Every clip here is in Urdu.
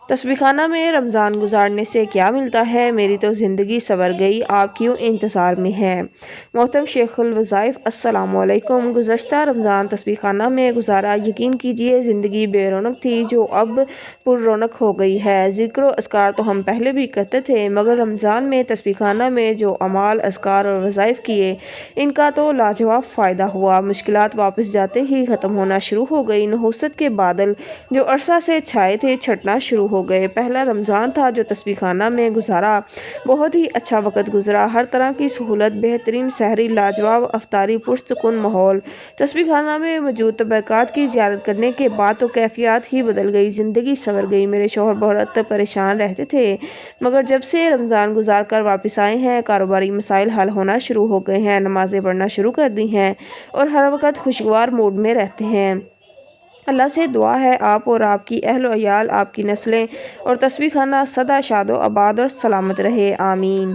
تسبیح خانہ میں رمضان گزارنے سے کیا ملتا ہے؟ میری تو زندگی سنور گئی، آپ کیوں انتظار میں ہیں؟ محترم شیخ الوظائف، السلام علیکم۔ گزشتہ رمضان تسبیح خانہ میں گزارا، یقین کیجیے زندگی بے رونق تھی جو اب پر رونق ہو گئی ہے۔ ذکر و اذکار تو ہم پہلے بھی کرتے تھے، مگر رمضان میں تسبیح خانہ میں جو اعمال، اذکار اور وظائف کیے، ان کا تو لاجواب فائدہ ہوا۔ مشکلات واپس جاتے ہی ختم ہونا شروع ہو گئی۔ نحوست کے بادل جو عرصہ سے چھائے تھے چھٹنا شروع ہو گئے۔ پہلا رمضان تھا جو تسبیح خانہ میں گزارا، بہت ہی اچھا وقت گزرا۔ ہر طرح کی سہولت، بہترین سحری، لاجواب افطاری، پرسکون ماحول۔ تسبیح خانہ میں موجود تبرکات کی زیارت کرنے کے بعد تو کیفیات ہی بدل گئی، زندگی سنور گئی۔ میرے شوہر بہت پریشان رہتے تھے، مگر جب سے رمضان گزار کر واپس آئے ہیں، کاروباری مسائل حل ہونا شروع ہو گئے ہیں، نمازیں پڑھنا شروع کر دی ہیں اور ہر وقت خوشگوار موڈ میں رہتے ہیں۔ اللہ سے دعا ہے آپ اور آپ کی اہل و عیال، آپ کی نسلیں اور تسبیح خانہ سدا شاد و آباد اور سلامت رہے، آمین۔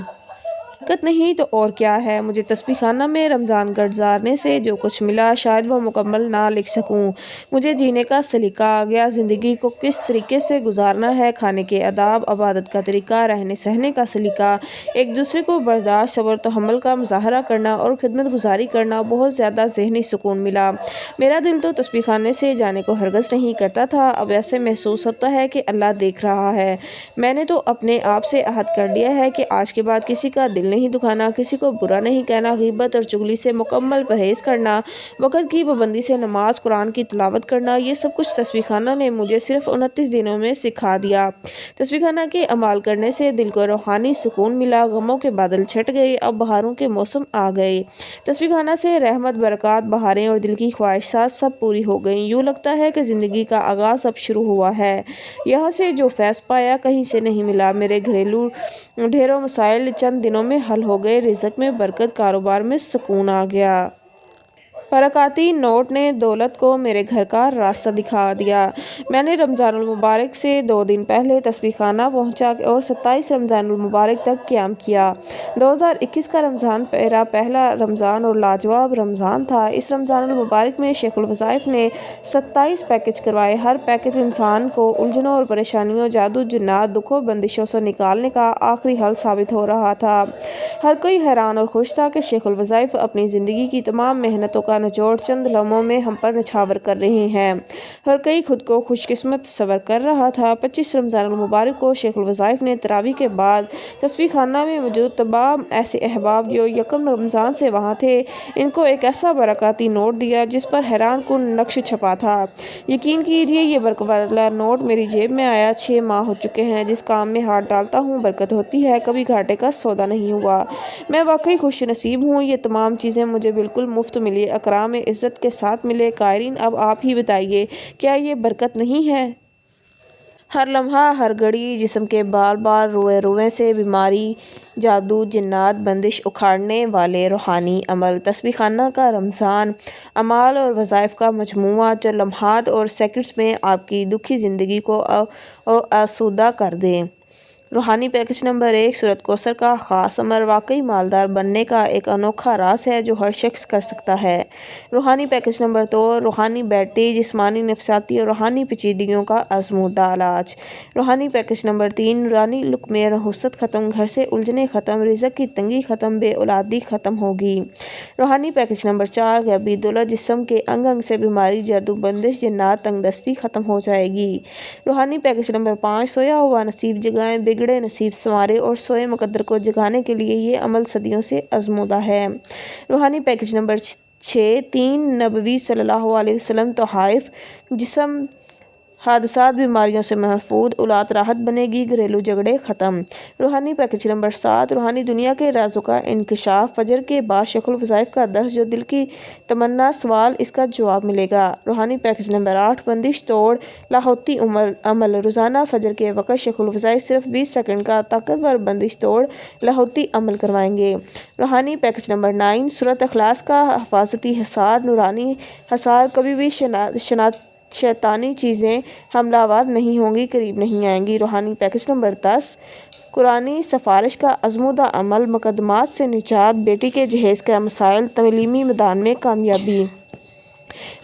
برکت نہیں تو اور کیا ہے؟ مجھے تسبیح خانہ میں رمضان گزارنے سے جو کچھ ملا، شاید وہ مکمل نہ لکھ سکوں۔ مجھے جینے کا سلیقہ آ گیا، زندگی کو کس طریقے سے گزارنا ہے، کھانے کے آداب، عبادت کا طریقہ، رہنے سہنے کا سلیقہ، ایک دوسرے کو برداشت، صبر و تحمل کا مظاہرہ کرنا اور خدمت گزاری کرنا، بہت زیادہ ذہنی سکون ملا۔ میرا دل تو تسبیح خانے سے جانے کو ہرگز نہیں کرتا تھا، اب ایسے محسوس ہوتا ہے کہ اللہ دیکھ رہا ہے۔ میں نے تو اپنے آپ سے عہد کر لیا ہے کہ آج کے بعد کسی کا دل نہیں دکھانا، کسی کو برا نہیں کہنا، غیبت اور چغلی سے مکمل پرہیز کرنا، وقت کی پابندی سے نماز، قرآن کی تلاوت کرنا، یہ سب کچھ تسبیح خانہ نے مجھے صرف 29 دنوں میں سکھا دیا۔ تسبیح خانہ کے عمل کرنے سے دل کو روحانی سکون ملا، غموں کے بادل چھٹ گئے، اب بہاروں کے موسم آ گئے۔ تسبیح خانہ سے رحمت، برکات، بہاریں اور دل کی خواہشات سب پوری ہو گئیں۔ یوں لگتا ہے کہ زندگی کا آغاز اب شروع ہوا ہے۔ یہاں سے جو فیض پایا کہیں سے نہیں ملا۔ میرے گھریلو ڈھیروں مسائل چند دنوں میں حل ہو گئے، رزق میں برکت، کاروبار میں سکون آ گیا۔ برکاتی نوٹ نے دولت کو میرے گھر کا راستہ دکھا دیا۔ میں نے رمضان المبارک سے 2 دن پہلے تسبیح خانہ پہنچا اور 27 رمضان المبارک تک قیام کیا۔ 2021 کا رمضان میرا پہلا رمضان اور لاجواب رمضان تھا۔ اس رمضان المبارک میں شیخ الوظائف نے 27 پیکج کروائے۔ ہر پیکج انسان کو الجھنوں اور پریشانیوں، جادو جنات، دکھوں بندشوں سے نکالنے کا آخری حل ثابت ہو رہا تھا۔ ہر کوئی حیران اور خوش تھا کہ شیخ الوظائف اپنی زندگی کی تمام محنتوں کا نچوڑ چند لمحوں میں ہم پر نچھاور کر رہے ہیں۔ ہر کوئی خود کو خوش قسمت تصور کر رہا تھا۔ 25 رمضان المبارک کو شیخ الوظائف نے تراویح کے بعد تسبیح خانہ میں موجود تمام ایسے احباب جو یکم رمضان سے وہاں تھے، ان کو ایک ایسا برکاتی نوٹ دیا جس پر حیران کن نقش چھپا تھا۔ یقین کیجیے یہ برکت والا نوٹ میری جیب میں آیا 6 ماہ ہو چکے ہیں۔ جس کام میں ہاتھ ڈالتا ہوں برکت ہوتی ہے، کبھی گھاٹے کا سودا نہیں ہوا۔ میں واقعی خوش نصیب ہوں، یہ تمام چیزیں مجھے بالکل مفت ملی، اکرام عزت کے ساتھ ملے۔ قائرین اب آپ ہی بتائیے، کیا یہ برکت نہیں ہے؟ ہر لمحہ، ہر گھڑی جسم کے بال بال، روئے روئے سے بیماری، جادو جنات، بندش اکھاڑنے والے روحانی عمل۔ تسبیح خانہ کا رمضان اعمال اور وظائف کا مجموعہ جو لمحات اور سیکنڈز میں آپ کی دکھی زندگی کو آسودہ کر دے۔ روحانی پیکج نمبر 1، سورۃ کوثر کا خاص عمل واقعی مالدار بننے کا ایک انوکھا راز ہے جو ہر شخص کر سکتا ہے۔ روحانی پیکج نمبر 2، روحانی بیٹری، جسمانی، نفسیاتی اور روحانی پیچیدگیوں کا آزمودہ علاج۔ روحانی پیکج نمبر 3، نورانی لقمے، نحوست ختم، گھر سے الجھنیں ختم، رزق کی تنگی ختم، بے اولادی ختم ہوگی۔ روحانی پیکج نمبر 4، غیبی دولت، جسم کے انگ انگ سے بیماری، جادو، بندش، جنات، تنگ دستی ختم ہو جائے گی۔ روحانی پیکج نمبر 5، سویا ہوا نصیب جگائیں، بگڑے نصیب سنوارے اور سوئے مقدر کو جگانے کے لیے یہ عمل صدیوں سے آزمودہ ہے۔ روحانی پیکج نمبر 6، 3 نبوی صلی اللہ علیہ وسلم تحائف، جسم حادثات، بیماریوں سے محفوظ، اولاد راحت بنے گی، گھریلو جھگڑے ختم۔ روحانی پیکج نمبر 7، روحانی دنیا کے رازوں کا انکشاف، فجر کے بعد شیخ الوظائف کا درس، جو دل کی تمنا سوال اس کا جواب ملے گا۔ روحانی پیکج نمبر 8، بندش توڑ لاہوتی عمل، روزانہ فجر کے وقت شیخ الوظائف صرف 20 سیکنڈ کا طاقتور بندش توڑ لاہوتی عمل کروائیں گے۔ روحانی پیکج نمبر 9، سورۃ اخلاص کا حفاظتی حصار، نورانی حصار، کبھی بھی شیطانی چیزیں حملہ آور نہیں ہوں گی، قریب نہیں آئیں گی۔ روحانی پیکج نمبر 10، قرآنی سفارش کا آزمودہ عمل، مقدمات سے نجات، بیٹی کے جہیز کے مسائل، تعلیمی میدان میں کامیابی۔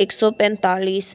145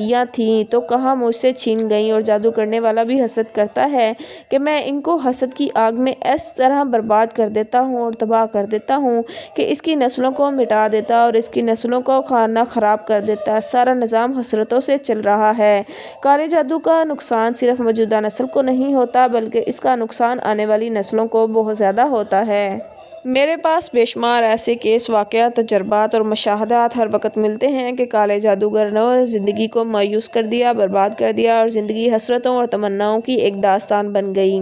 یا تھیں تو کہاں مجھ سے چھین گئیں، اور جادو کرنے والا بھی حسد کرتا ہے کہ میں ان کو حسد کی آگ میں اس طرح برباد کر دیتا ہوں اور تباہ کر دیتا ہوں کہ اس کی نسلوں کو مٹا دیتا اور اس کی نسلوں کو کھانا خراب کر دیتا۔ سارا نظام حسرتوں سے چل رہا ہے۔ کالے جادو کا نقصان صرف موجودہ نسل کو نہیں ہوتا بلکہ اس کا نقصان آنے والی نسلوں کو بہت زیادہ ہوتا ہے۔ میرے پاس بے شمار ایسے کیس، واقعات، تجربات اور مشاہدات ہر وقت ملتے ہیں کہ کالے جادوگر نے زندگی کو مایوس کر دیا، برباد کر دیا اور زندگی حسرتوں اور تمناؤں کی ایک داستان بن گئی۔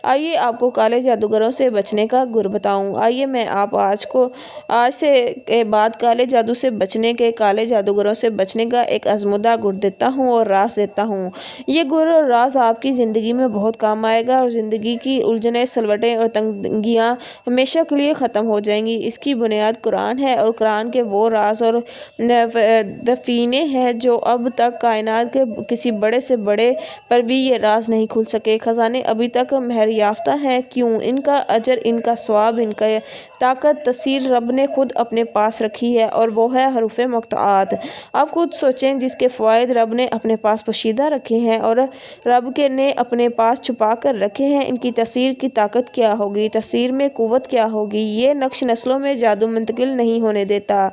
آئیے آپ کو کالے جادوگروں سے بچنے کا گر بتاؤں۔ آئیے میں آپ آج سے کے بعد کالے جادو سے بچنے کے، کالے جادوگروں سے بچنے کا ایک آزمودہ گر دیتا ہوں اور راز دیتا ہوں۔ یہ گر اور راز آپ کی زندگی میں بہت کام آئے گا اور زندگی کی الجھنیں، سلوٹیں اور تنگیاں ہمیشہ کے لیے ختم ہو جائیں گی۔ اس کی بنیاد قرآن ہے اور قرآن کے وہ راز اور دفینے ہیں جو اب تک کائنات کے کسی بڑے سے بڑے پر بھی یہ راز نہیں کھل سکے۔ خزانے ابھی تک مہر یافتہ ہیں۔ کیوں؟ ان کا اجر، ان کا ثواب، ان کا طاقت، تاثیر رب نے خود اپنے پاس رکھی ہے اور وہ ہے حروف مقطعات۔ آپ خود سوچیں، جس کے فوائد رب نے اپنے پاس پوشیدہ رکھے ہیں اور رب نے اپنے پاس چھپا کر رکھے ہیں، ان کی تاثیر کی طاقت کیا ہوگی، تاثیر میں قوت کیا ہوگی۔ یہ نقش نسلوں میں جادو منتقل نہیں ہونے دیتا۔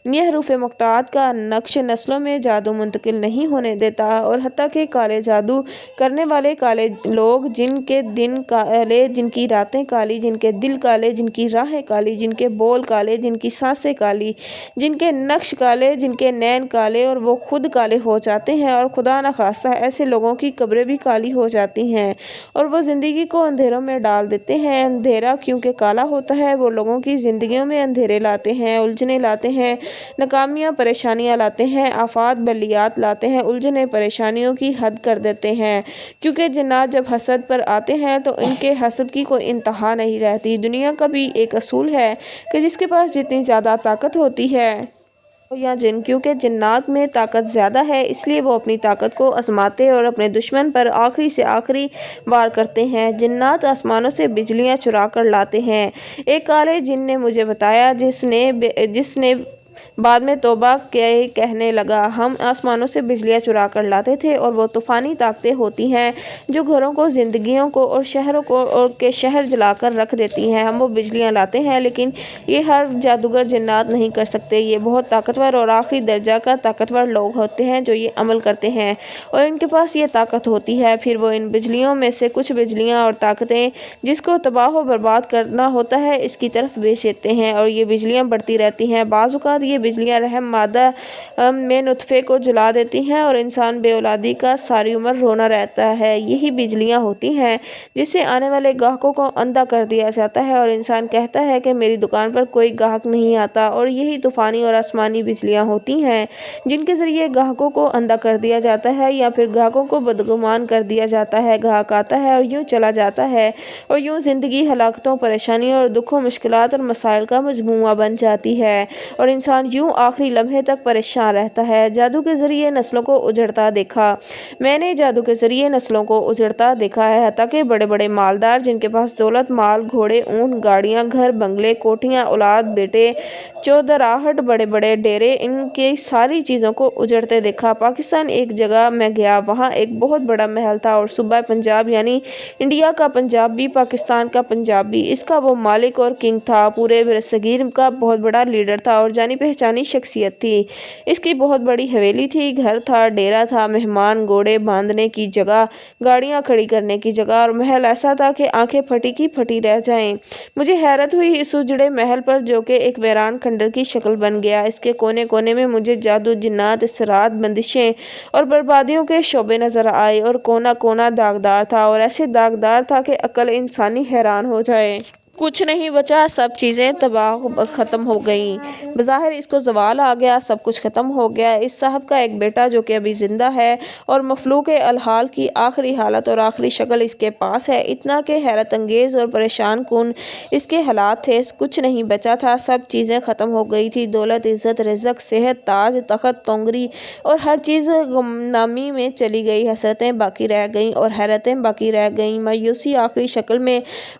یہ حروف مقطعات کا نقش نسلوں میں جادو منتقل نہیں ہونے دیتا، اور حتیٰ کہ کالے جادو کرنے والے کالے لوگ، جن کے دن کالے، جن کی راتیں کالی، جن کے دل کالے، جن کی راہیں کالی، جن کے بول کالے، جن کی سانسیں کالی، جن کے نقش کالے، جن کے نین کالے اور وہ خود کالے ہو جاتے ہیں، اور خدا نخواستہ ایسے لوگوں کی قبریں بھی کالی ہو جاتی ہیں اور وہ زندگی کو اندھیروں میں ڈال دیتے ہیں۔ اندھیرا کیونکہ کالا ہوتا ہے، وہ لوگوں کی زندگیوں میں اندھیرے لاتے ہیں، الجھنیں لاتے ہیں، ناکامیاں، پریشانیاں لاتے ہیں، آفات، بلیات لاتے ہیں، الجھنیں پریشانیوں کی حد کر دیتے ہیں، کیونکہ جنات جب حسد پر آتے ہیں تو ان کے حسد کی کوئی انتہا نہیں رہتی۔ دنیا کا بھی ایک اصول ہے کہ جس کے پاس جتنی زیادہ طاقت ہوتی ہے یا جن، کیونکہ جنات میں طاقت زیادہ ہے اس لیے وہ اپنی طاقت کو آزماتے اور اپنے دشمن پر آخری سے آخری وار کرتے ہیں۔ جنات آسمانوں سے بجلیاں چرا کر لاتے ہیں۔ ایک کالے جن نے مجھے بتایا، جس نے بعد میں توبہ کہنے لگا، ہم آسمانوں سے بجلیاں چرا کر لاتے تھے اور وہ طوفانی طاقتیں ہوتی ہیں جو گھروں کو، زندگیوں کو اور شہروں کو اور کے شہر جلا کر رکھ دیتی ہیں۔ ہم وہ بجلیاں لاتے ہیں، لیکن یہ ہر جادوگر جنات نہیں کر سکتے۔ یہ بہت طاقتور اور آخری درجہ کا طاقتور لوگ ہوتے ہیں جو یہ عمل کرتے ہیں اور ان کے پاس یہ طاقت ہوتی ہے۔ پھر وہ ان بجلیوں میں سے کچھ بجلیاں اور طاقتیں جس کو تباہ و برباد کرنا ہوتا ہے اس کی طرف بھیج دیتے ہیں، اور یہ بجلیاں بڑھتی رہتی ہیں۔ بعض اوقات یہ بجلیاں رحم مادہ میں نطفے کو جلا دیتی ہیں اور انسان بے اولادی کا ساری عمر رونا رہتا ہے۔ یہی بجلیاں ہوتی ہیں جس سے آنے والے گاہکوں کو اندھا کر دیا جاتا ہے اور انسان کہتا ہے کہ میری دکان پر کوئی گاہک نہیں آتا، اور یہی طوفانی اور آسمانی بجلیاں ہوتی ہیں جن کے ذریعے گاہکوں کو اندھا کر دیا جاتا ہے یا پھر گاہکوں کو بدگمان کر دیا جاتا ہے۔ گاہک آتا ہے اور یوں چلا جاتا ہے، اور یوں زندگی ہلاکتوں، پریشانیوں اور دکھوں، مشکلات اور مسائل کا مجموعہ بن جاتی ہے، اور انسان یوں آخری لمحے تک پریشان رہتا ہے۔ جادو کے ذریعے نسلوں کو اجڑتا دیکھا، میں نے جادو کے ذریعے نسلوں کو اجڑتا دیکھا ہے، حتیٰ کہ بڑے بڑے مالدار جن کے پاس دولت، مال، گھوڑے، اونٹ، گاڑیاں، گھر، بنگلے، کوٹھیاں، اولاد، بیٹے، چودراہٹ، بڑے بڑے ڈیرے، ان کی ساری چیزوں کو اجڑتے دیکھا۔ پاکستان ایک جگہ میں گیا، وہاں ایک بہت بڑا محل تھا اور صوبہ پنجاب یعنی انڈیا کا پنجاب بھی، پاکستان کا پنجاب بھی، اس کا وہ مالک اور کنگ تھا، پورے برصغیر کا بہت بڑا لیڈر تھا اور جانی پہچانی شخصیت تھی۔ اس کی بہت بڑی حویلی تھی، گھر تھا، ڈیرا تھا، مہمان گھوڑے باندھنے کی جگہ، گاڑیاں کھڑی کرنے کی جگہ، اور محل ایسا تھا کہ آنکھیں پھٹی کی پھٹی رہ جائیں۔ مجھے حیرت ہوئی اس اجڑے محل پر جو کہ ایک ویران کھنڈر کی شکل بن گیا۔ اس کے کونے کونے میں مجھے جادو، جنات، اسرار، بندشیں اور بربادیوں کے شعبے نظر آئے، اور کونا کونا داغدار تھا، اور ایسے داغدار تھا کہ عقل انسانی حیران ہو جائے۔ کچھ نہیں بچا، سب چیزیں تباہ ختم ہو گئیں۔ بظاہر اس کو زوال آ گیا، سب کچھ ختم ہو گیا۔ اس صاحب کا ایک بیٹا جو کہ ابھی زندہ ہے اور مفلوک الحال کی آخری حالت اور آخری شکل اس کے پاس ہے، اتنا کہ حیرت انگیز اور پریشان کن اس کے حالات تھے۔ کچھ نہیں بچا تھا، سب چیزیں ختم ہو گئی تھی۔ دولت، عزت، رزق، صحت، تاج، تخت، تونگری اور ہر چیز گمنامی میں چلی گئی۔ حسرتیں باقی رہ گئیں اور حیرتیں باقی رہ گئیں، مایوسی آخری شکل میں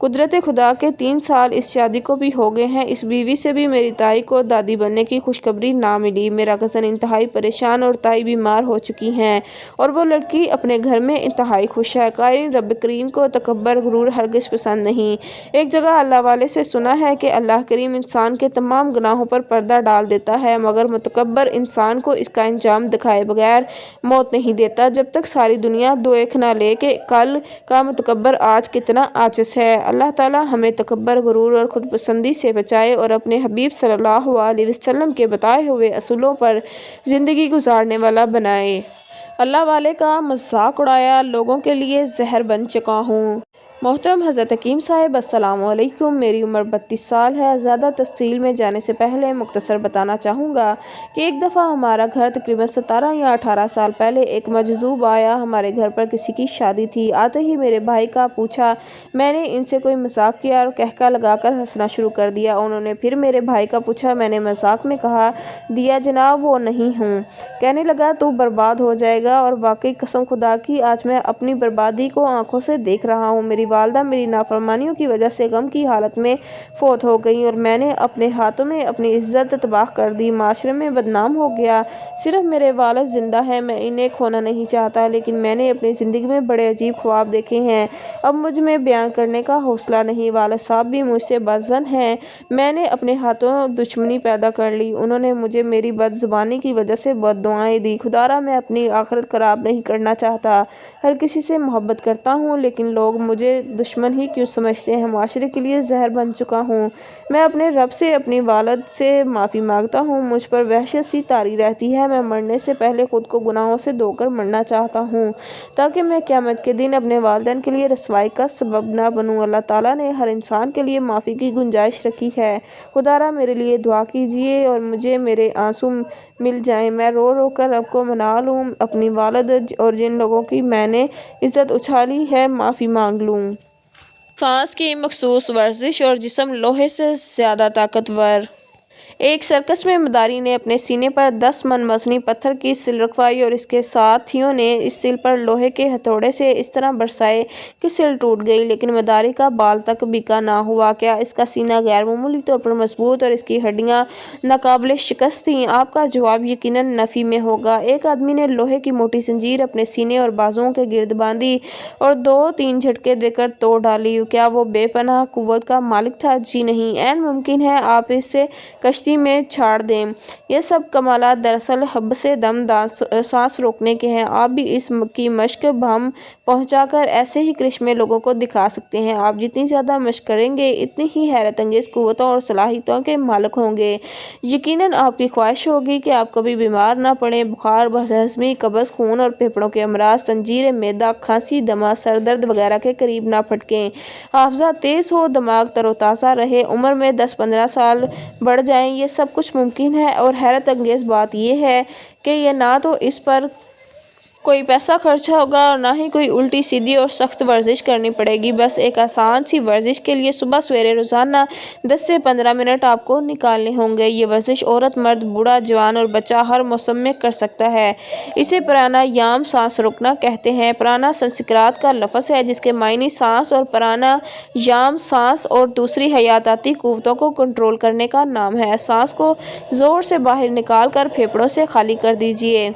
قدرت خدا کے 3 سال اس شادی کو بھی ہو گئے ہیں، اس بیوی سے بھی میری تائی کو دادی بننے کی خوشخبری نہ ملی۔ میرا کزن انتہائی پریشان اور تائی بیمار ہو چکی ہیں اور وہ لڑکی اپنے گھر میں انتہائی خوش ہے۔ قائرین، رب کریم کو تکبر غرور ہرگز پسند نہیں۔ ایک جگہ اللہ والے سے سنا ہے کہ اللہ کریم انسان کے تمام گناہوں پر پردہ ڈال دیتا ہے مگر متکبر انسان کو اس کا انجام دکھائے بغیر موت نہیں دیتا جب تک ساری دنیا دیکھ نہ لے کہ کل کا متکبر آج کتنا عاجز ہے۔ اللہ تعالیٰ ہمیں تکبر، غرور اور خود پسندی سے بچائے اور اپنے حبیب صلی اللہ علیہ وسلم کے بتائے ہوئے اصولوں پر زندگی گزارنے والا بنائے۔ اللہ والے کا مذاق اڑایا، لوگوں کے لیے زہر بن چکا ہوں۔ محترم حضرت حکیم صاحب، السلام علیکم۔ میری عمر 32 سال ہے۔ زیادہ تفصیل میں جانے سے پہلے مختصر بتانا چاہوں گا کہ ایک دفعہ ہمارا گھر تقریباً 17 یا 18 سال پہلے ایک مجذوب آیا۔ ہمارے گھر پر کسی کی شادی تھی۔ آتے ہی میرے بھائی کا پوچھا۔ میں نے ان سے کوئی مذاق کیا اور قہقہ لگا کر ہنسنا شروع کر دیا۔ انہوں نے پھر میرے بھائی کا پوچھا۔ میں نے مذاق میں کہا دیا جناب وہ نہیں ہوں۔ کہنے لگا تو برباد ہو جائے گا، اور واقعی قسم خدا کی آج میں اپنی بربادی کو آنکھوں سے دیکھ رہا ہوں۔ میری والدہ میری نافرمانیوں کی وجہ سے غم کی حالت میں فوت ہو گئیں اور میں نے اپنے ہاتھوں میں اپنی عزت تباہ کر دی، معاشرے میں بدنام ہو گیا۔ صرف میرے والد زندہ ہیں، میں انہیں کھونا نہیں چاہتا، لیکن میں نے اپنی زندگی میں بڑے عجیب خواب دیکھے ہیں، اب مجھ میں بیان کرنے کا حوصلہ نہیں۔ والد صاحب بھی مجھ سے بدظن ہیں۔ میں نے اپنے ہاتھوں دشمنی پیدا کر لی۔ انہوں نے مجھے میری بد زبانی کی وجہ سے بد دعائیں دی۔ خدارا میں اپنی آخرت خراب نہیں کرنا چاہتا، ہر کسی سے محبت کرتا ہوں، لیکن لوگ مجھے دشمن ہی کیوں سمجھتے ہیں؟ معاشرے کے لیے زہر بن چکا ہوں۔ میں اپنے رب سے، اپنی والد سے معافی مانگتا ہوں، مجھ پر وحشت سی طاری رہتی ہے۔ میں مرنے سے پہلے خود کو گناہوں سے دھو کر مرنا چاہتا ہوں تاکہ میں قیامت کے دن اپنے والدین کے لیے رسوائی کا سبب نہ بنوں۔ اللہ تعالیٰ نے ہر انسان کے لیے معافی کی گنجائش رکھی ہے۔ خدارا میرے لیے دعا کیجیے اور مجھے میرے آنسو مل جائیں، میں رو رو کر رب کو منا لوں، اپنی والد اور جن لوگوں کی میں نے عزت اچھالی ہے معافی مانگ لوں۔ سانس کی مخصوص ورزش اور جسم لوہے سے زیادہ طاقتور۔ ایک سرکس میں مداری نے اپنے سینے پر 10 من وزنی پتھر کی سل رکھوائی اور اس کے ساتھیوں نے اس سل پر لوہے کے ہتھوڑے سے اس طرح برسائے کہ سل ٹوٹ گئی، لیکن مداری کا بال تک بیکا نہ ہوا۔ کیا اس کا سینہ غیر معمولی طور پر مضبوط اور اس کی ہڈیاں ناقابل شکست تھیں؟ آپ کا جواب یقیناً نفی میں ہوگا۔ ایک آدمی نے لوہے کی موٹی زنجیر اپنے سینے اور بازوؤں کے گرد باندھی اور 2-3 جھٹکے دے کر توڑ ڈالی۔ کیا وہ بے پناہ قوت کا مالک تھا؟ جی نہیں، عین ممکن ہے آپ اسے کشتی میں چھاڑ دیں۔ یہ سب کمالات دراصل حبس دم، سانس روکنے کے ہیں۔ آپ بھی اس کی مشق بہم پہنچا کر ایسے ہی کرشمے لوگوں کو دکھا سکتے ہیں۔ آپ جتنی زیادہ مشق کریں گے اتنی ہی حیرت انگیز قوتوں اور صلاحیتوں کے مالک ہوں گے۔ یقیناً آپ کی خواہش ہوگی کہ آپ کبھی بیمار نہ پڑیں، بخار، بد ہضمی، قبض، خون اور پھیپھڑوں کے امراض، زنجیر معدہ، کھانسی، دمہ، سر درد وغیرہ کے قریب نہ پھٹکیں، حافظہ تیز ہو، دماغ تر و تازہ رہے، عمر میں 10-15 سال بڑھ جائیں، یہ سب کچھ ممکن ہے۔ اور حیرت انگیز بات یہ ہے کہ یہ نہ تو اس پر کوئی پیسہ خرچ ہوگا اور نہ ہی کوئی الٹی سیدھی اور سخت ورزش کرنی پڑے گی۔ بس ایک آسان سی ورزش کے لیے صبح سویرے روزانہ 10 سے 15 منٹ آپ کو نکالنے ہوں گے۔ یہ ورزش عورت، مرد، بوڑھا، جوان اور بچہ ہر موسم میں کر سکتا ہے۔ اسے پرانایام، سانس روکنا کہتے ہیں۔ پرانا سنسکرت کا لفظ ہے جس کے معنی سانس اور پرانایام سانس اور دوسری حیاتیاتی قوتوں کو کنٹرول کرنے کا نام ہے۔ سانس کو زور سے باہر نکال کر پھیپھڑوں سے خالی کر دیجیے۔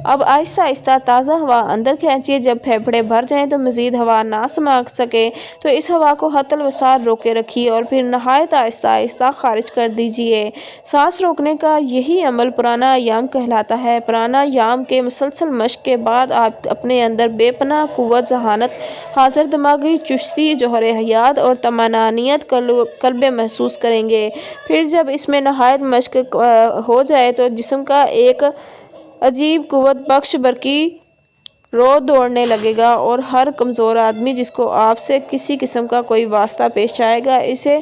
اب آہستہ آہستہ تازہ ہوا اندر کھینچیے۔ جب پھیپھڑے بھر جائیں تو مزید ہوا نہ سما سکے تو اس ہوا کو حتی الوسع روکے رکھیے اور پھر نہایت آہستہ آہستہ خارج کر دیجیے۔ سانس روکنے کا یہی عمل پرانایام کہلاتا ہے۔ پرانایام کے مسلسل مشق کے بعد آپ اپنے اندر بے پناہ قوت، ذہانت، حاضر دماغی، چستی، جوہر حیات اور طمانینت قلب محسوس کریں گے۔ پھر جب اس میں نہایت مشق ہو جائے تو جسم کا ایک عجیب قوت بخش برقی رو دوڑنے لگے گا اور ہر کمزور آدمی جس کو آپ سے کسی قسم کا کوئی واسطہ پیش آئے گا اسے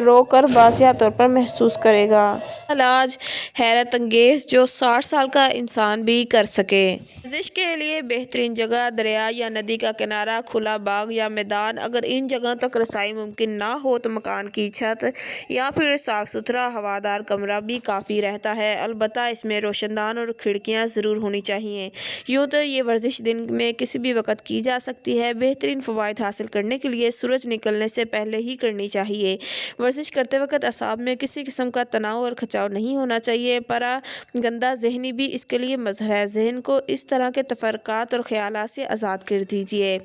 رو کر واضح طور پر محسوس کرے گا۔ علاج حیرت انگیز جو 60 سال کا انسان بھی کر سکے۔ ورزش کے لیے بہترین جگہ دریا یا ندی کا کنارہ، کھلا باغ یا میدان۔ اگر ان جگہوں تک رسائی ممکن نہ ہو تو مکان کی چھت یا پھر صاف ستھرا ہوادار کمرہ بھی کافی رہتا ہے، البتہ اس میں روشن دان اور کھڑکیاں ضرور ہونی چاہیے۔ یوں تو یہ ورزش دن میں کسی بھی وقت کی جا سکتی ہے۔ بہترین فوائد حاصل کرنے کے لیے سورج نکلنے سے پہلے ہی کرنی چاہیے۔ ورزش کرتے وقت اعصاب میں کسی قسم کا تناؤ اور کھنچاؤ نہیں ہونا چاہیے۔ گندہ ذہنی بھی اس کے لیے مضر ہے۔ ذہن کو اس طرح کے تفکرات اور خیالات سے آزاد کر دیجیے۔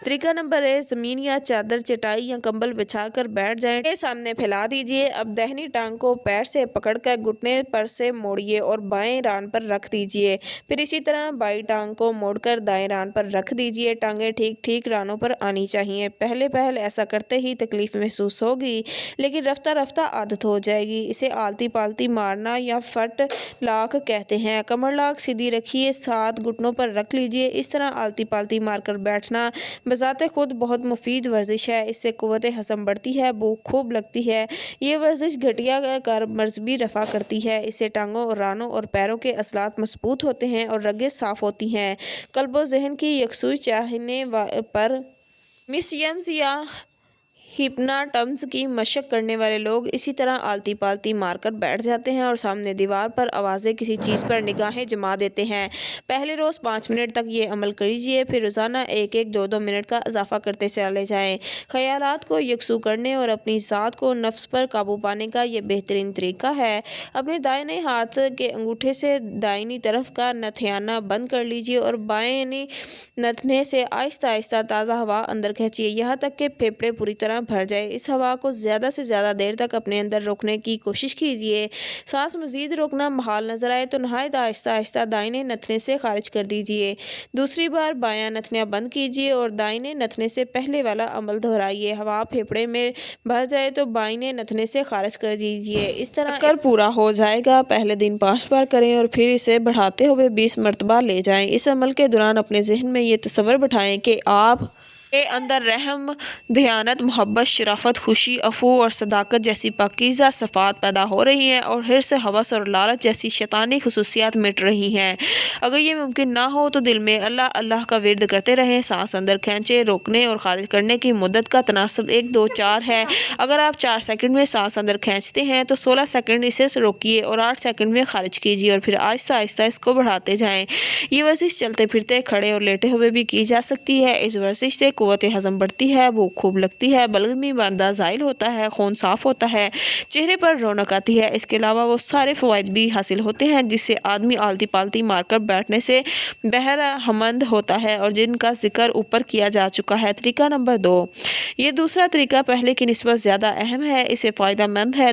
طریقہ نمبر 1، زمین یا چادر، چٹائی یا کمبل بچھا کر بیٹھ جائیں، ٹانگیں سامنے پھیلا دیجیے۔ اب داہنی ٹانگ کو پیر سے پکڑ کر گھٹنے پر سے موڑیے اور بائیں ران پر رکھ دیجیے۔ پھر اسی طرح بائیں ٹانگ کو موڑ کر دائیں ران پر رکھ دیجیے۔ ٹانگیں ٹھیک رانوں پر آنی چاہیے۔ پہل ایسا کرتے ہی تکلیف محسوس ہوگی، لیکن رفتہ رفتہ عادت ہو جائے گی۔ اسے آلتی پالتی مارنا یا فٹ لاک کہتے ہیں۔ کمر لاک سیدھی رکھیے، ہاتھ گھٹنوں پر رکھ لیجیے۔ اس طرح آلتی پالتی مار کر بیٹھنا بذات خود بہت مفید ورزش ہے۔ اس سے قوت ہضم بڑھتی ہے، بھوک خوب لگتی ہے۔ یہ ورزش گٹھیا کا مرض بھی رفع کرتی ہے۔ اس سے ٹانگوں اور رانوں اور پیروں کے عضلات مضبوط ہوتے ہیں اور رگیں صاف ہوتی ہیں۔ قلب و ذہن کی یکسوئی چاہنے پر میوزیمز یا ہپناٹزم کی مشق کرنے والے لوگ اسی طرح آلتی پالتی مار کر بیٹھ جاتے ہیں اور سامنے دیوار پر آوازیں کسی چیز پر نگاہیں جما دیتے ہیں۔ پہلے روز 5 منٹ تک یہ عمل کیجیے، پھر روزانہ 1-2 منٹ کا اضافہ کرتے چلے جائیں۔ خیالات کو یکسو کرنے اور اپنی ذات کو نفس پر قابو پانے کا یہ بہترین طریقہ ہے۔ اپنے دائیں ہاتھ کے انگوٹھے سے دائیں طرف کا نتھینا بند کر لیجیے اور بائیں نتھنے سے آہستہ آہستہ تازہ ہوا اندر کھینچیے، یہاں تک کہ پھیپھڑے پوری طرح بھر جائے۔ اس ہوا کو زیادہ سے زیادہ دیر تک اپنے اندر روکنے کی کوشش کیجیے۔ سانس مزید روکنا محال نظر آئے تو نہایت آہستہ آہستہ دائیں نتھنے سے خارج کر دیجیے۔ دوسری بار بایاں نتھنا بند کیجیے اور دائیں نتھنے سے پہلے والا عمل دہرائیے۔ ہوا پھیپھڑے میں بھر جائے تو بائیں نتھنے سے خارج کر دیجیے۔ اس طرح کر پورا ہو جائے گا۔ پہلے دن 5 بار کریں اور پھر اسے بڑھاتے ہوئے 20 مرتبہ لے جائیں۔ اس عمل کے دوران اپنے ذہن میں یہ تصور بٹھائیں کہ آپ کے اندر رحم، دیانت، محبت، شرافت، خوشی، عفو اور صداقت جیسی پاکیزہ صفات پیدا ہو رہی ہیں اور حرص، ہوس اور لالچ جیسی شیطانی خصوصیات مٹ رہی ہیں۔ اگر یہ ممکن نہ ہو تو دل میں اللہ اللہ کا ورد کرتے رہیں۔ سانس اندر کھینچیں، روکنے اور خارج کرنے کی مدت کا تناسب 1 2 4 ہے۔ اگر آپ 4 سیکنڈ میں سانس اندر کھینچتے ہیں تو 16 سیکنڈ اسے روکیے اور 8 سیکنڈ میں خارج کیجیے اور پھر آہستہ آہستہ اس کو بڑھاتے جائیں۔ یہ ورزش چلتے پھرتے، کھڑے اور لیٹے ہوئے بھی کی جا سکتی ہے۔ اس ورزش سے قوت ہضم بڑھتی ہے، بھوک خوب لگتی ہے، بلغمی بندہ زائل ہوتا ہے، خون صاف ہوتا ہے، چہرے پر رونق آتی ہے۔ اس کے علاوہ وہ سارے فوائد بھی حاصل ہوتے ہیں جس سے آدمی آلتی پالتی مار کر بیٹھنے سے بہرہمند ہوتا ہے اور جن کا ذکر اوپر کیا جا چکا ہے۔ طریقہ نمبر 2، یہ دوسرا طریقہ پہلے کی نسبت زیادہ اہم ہے، اسے فائدہ مند ہے،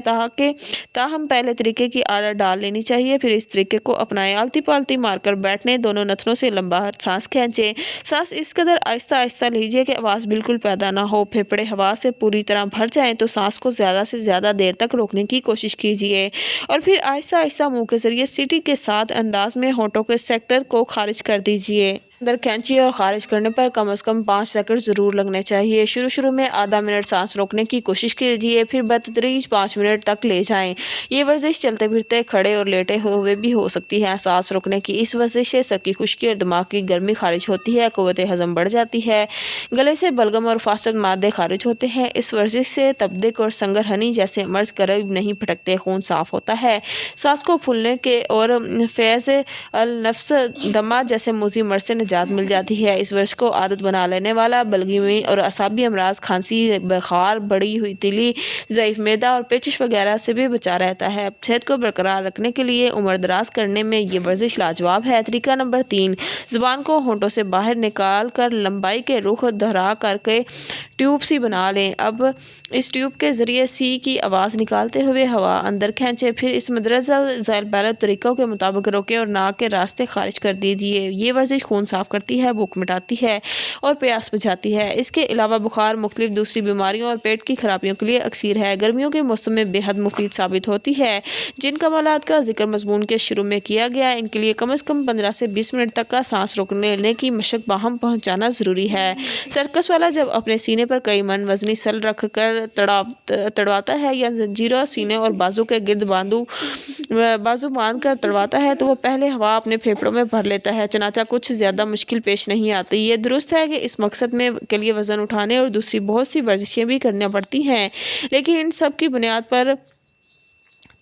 تاہم پہلے طریقے کی عادت ڈال لینی چاہیے۔ پھر اس طریقے کو اپنائیں۔ آلتی پالتی مار کر بیٹھنے، دونوں نتنوں سے لمبا سانس کھینچیں۔ سانس اس قدر آہستہ آہستہ لیجیے کہ آواز بالکل پیدا نہ ہو۔ پھیپھڑے ہوا سے پوری طرح بھر جائیں تو سانس کو زیادہ سے زیادہ دیر تک روکنے کی کوشش کیجیے اور پھر آہستہ آہستہ منہ کے ذریعے سیٹی کے ساتھ انداز میں ہونٹوں کے سیکٹر کو خارج کر دیجیے۔ اندر کھینچیے اور خارج کرنے پر کم از کم 5 سیکنڈ ضرور لگنے چاہیے۔ شروع میں آدھا منٹ سانس روکنے کی کوشش کیجیے، پھر بتدریج 5 منٹ تک لے جائیں۔ یہ ورزش چلتے پھرتے، کھڑے اور لیٹے ہوئے بھی ہو سکتی ہے۔ سانس روکنے کی اس ورزش سے سر کی خشکی اور دماغ کی گرمی خارج ہوتی ہے، قوت ہضم بڑھ جاتی ہے، گلے سے بلغم اور فاسد مادے خارج ہوتے ہیں۔ اس ورزش سے تپدق اور سنگرہنی جیسے مرض قریب نہیں پھٹکتے، خون صاف ہوتا ہے، سانس کو پھولنے کے اور فیض النفس دمہ جیسے موذی مرض سے نجات مل جاتی ہے۔ اس ورزش کو عادت بنا لینے والا بلغمی اور اعصابی امراض، کھانسی، بخار، بڑھی ہوئی تیلی، ضعیف معدہ اور پیچش وغیرہ سے بھی بچا رہتا ہے۔ صحت کو برقرار رکھنے کے لیے عمر دراز کرنے میں یہ ورزش لاجواب ہے۔ طریقہ نمبر 3، زبان کو ہونٹوں سے باہر نکال کر لمبائی کے رخ دہرا کر کے ٹیوب سی بنا لیں۔ اب اس ٹیوب کے ذریعے سی کی آواز نکالتے ہوئے ہوا اندر کھینچیں، پھر اس مندرجہ ذیل پہلے طریقوں کے مطابق روکیں اور ناک کے راستے خارج کر دیجیے۔ یہ ورزش خون صاف صاف کرتی ہے، بھوک مٹاتی ہے اور پیاس بجھاتی ہے۔ اس کے علاوہ بخار مختلف دوسری بیماریوں اور پیٹ کی خرابیوں کے لیے اکسیر ہے۔ گرمیوں کے موسم میں بے حد مفید ثابت ہوتی ہے۔ جن کمالات کا ذکر مضمون کے شروع میں کیا گیا، ان کے لیے کم از کم 15 سے 20 منٹ تک کا سانس روکنے لینے کی مشق باہم پہنچانا ضروری ہے۔ سرکس والا جب اپنے سینے پر کئی من وزنی سل رکھ کر تڑواتا ہے یا زنجیروں سینے اور بازو کے گرد بازو باندھ کر تڑواتا ہے تو وہ پہلے ہوا اپنے پھیپھڑوں میں بھر لیتا ہے، چنانچہ کچھ زیادہ مشکل پیش نہیں آتی۔ یہ درست ہے کہ اس مقصد کے لیے وزن اٹھانے اور دوسری بہت سی ورزشیں بھی کرنا پڑتی ہیں، لیکن ان سب کی بنیاد پر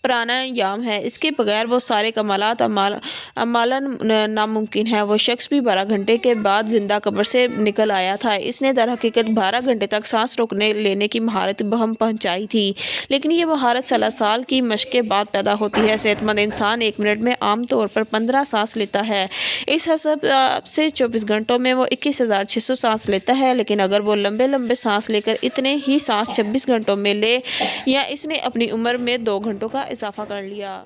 پرانایام ہے۔ اس کے بغیر وہ سارے کمالات عملاً ناممکن ہیں۔ وہ شخص بھی 12 گھنٹے کے بعد زندہ قبر سے نکل آیا تھا۔ اس نے در حقیقت 12 گھنٹے تک سانس روکنے لینے کی مہارت بہم پہنچائی تھی، لیکن یہ مہارت 16 سال کی مشق کے بعد پیدا ہوتی ہے۔ صحت مند انسان 1 منٹ میں عام طور پر 15 سانس لیتا ہے۔ اس حساب سے 24 گھنٹوں میں وہ 21,600 سانس لیتا ہے، لیکن اگر وہ لمبے سانس لے کر اتنے ہی سانس 26 گھنٹوں میں لے یا اس نے اپنی عمر میں 2 گھنٹوں کا اضافہ کر لیا۔